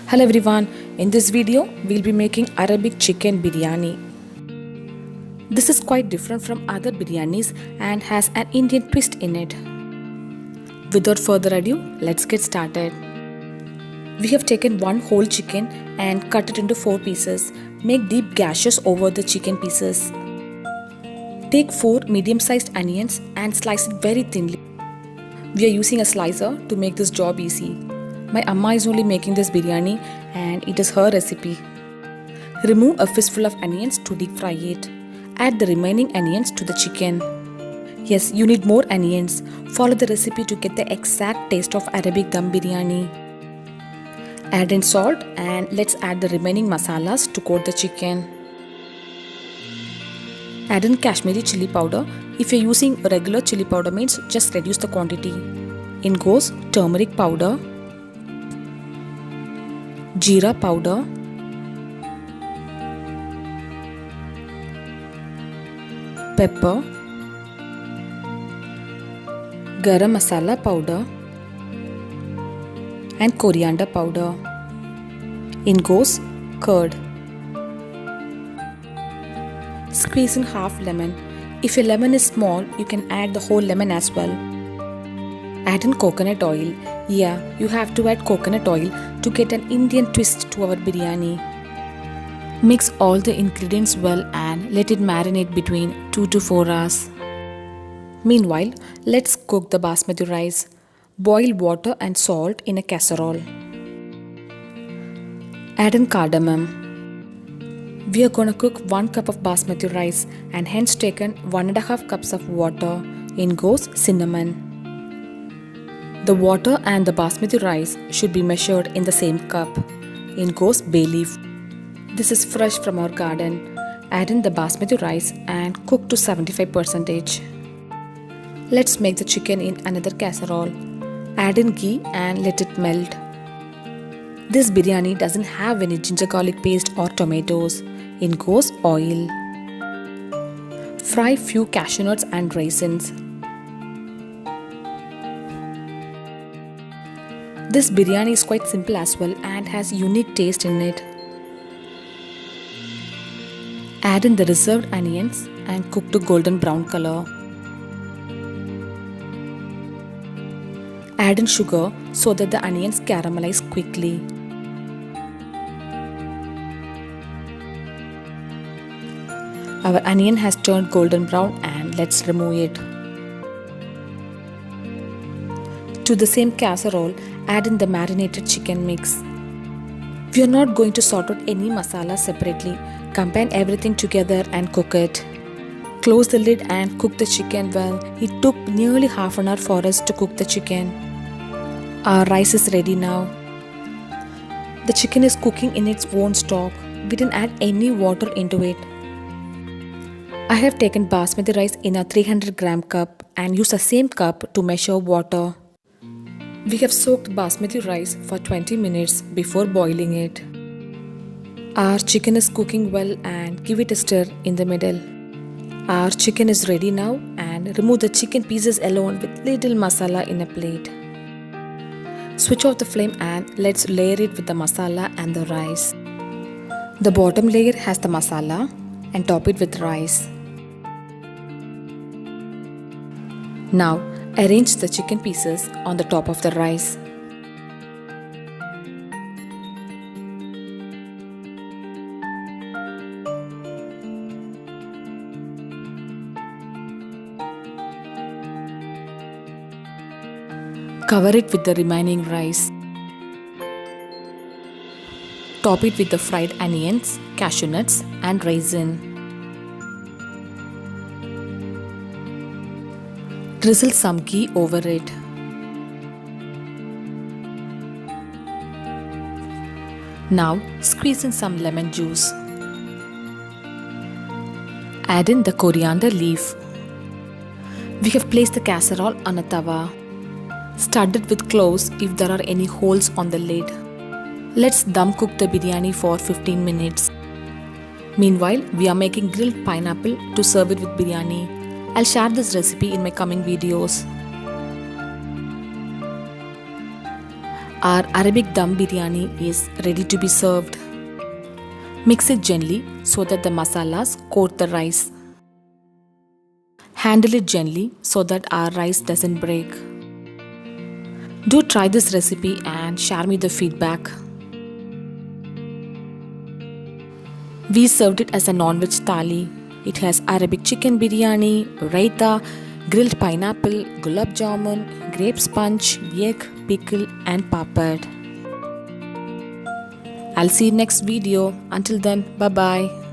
Hello everyone, in this video we'll be making Arabic chicken biryani. This is quite different from other biryanis and has an Indian twist in it. Without further ado, let's get started. We have taken one whole chicken and cut it into 4 pieces. Make deep gashes over the chicken pieces. Take 4 medium-sized onions and slice it very thinly. We are using a slicer to make this job easy. My amma is only making this biryani and it is her recipe. Remove a fistful of onions to deep fry it. Add the remaining onions to the chicken. Yes, you need more onions. Follow the recipe to get the exact taste of Arabic dum biryani. Add in salt and let's add the remaining masalas to coat the chicken. Add in Kashmiri chili powder. If you're using regular chili powder means just reduce the quantity. In goes turmeric powder, jeera powder, pepper, garam masala powder and coriander powder. In goes curd. Squeeze in half lemon. If your lemon is small, you can add the whole lemon as well. Add in coconut oil. Yeah, you have to add coconut oil to get an Indian twist to our biryani. Mix all the ingredients well and let it marinate between 2 to 4 hours. Meanwhile, let's cook the basmati rice. Boil water and salt in a casserole. Add in cardamom. We are going to cook 1 cup of basmati rice and hence taken 1.5 cups of water. In goes cinnamon. The water and the basmati rice should be measured in the same cup. In goes bay leaf. This is fresh from our garden. Add in the basmati rice and cook to 75%. Let's make the chicken in another casserole. Add in ghee and let it melt. This biryani doesn't have any ginger garlic paste or tomatoes. In goes oil. Fry few cashew nuts and raisins. This biryani is quite simple as well and has unique taste in it. Add in the reserved onions and cook to golden brown color. Add in sugar so that the onions caramelize quickly. Our onion has turned golden brown and let's remove it. To the same casserole, add in the marinated chicken mix. We are not going to sort out any masala separately. Combine everything together and cook it. Close the lid and cook the chicken well. It took nearly half an hour for us to cook the chicken. Our rice is ready now. The chicken is cooking in its own stock. We didn't add any water into it. I have taken basmati rice in a 300 gram cup and use the same cup to measure water. We have soaked basmati rice for 20 minutes before boiling it. Our chicken is cooking well and give it a stir in the middle. Our chicken is ready now and remove the chicken pieces alone with little masala in a plate. Switch off the flame and let's layer it with the masala and the rice. The bottom layer has the masala and top it with rice. Now arrange the chicken pieces on the top of the rice. Cover it with the remaining rice. Top it with the fried onions, cashew nuts and raisin. Drizzle some ghee over it. Now squeeze in some lemon juice. Add in the coriander leaf. We have placed the casserole on a tawa. Stud it with cloves if there are any holes on the lid. Let's dum cook the biryani for 15 minutes. Meanwhile, we are making grilled pineapple to serve it with biryani. I'll share this recipe in my coming videos. Our Arabic dum biryani is ready to be served. Mix it gently so that the masalas coat the rice. Handle it gently so that our rice doesn't break. Do try this recipe and share me the feedback. We served it as a non-veg thali. It has Arabic chicken biryani, raita, grilled pineapple, gulab jamun, grape sponge, egg, pickle and papad. I'll see you next video. Until then, bye bye.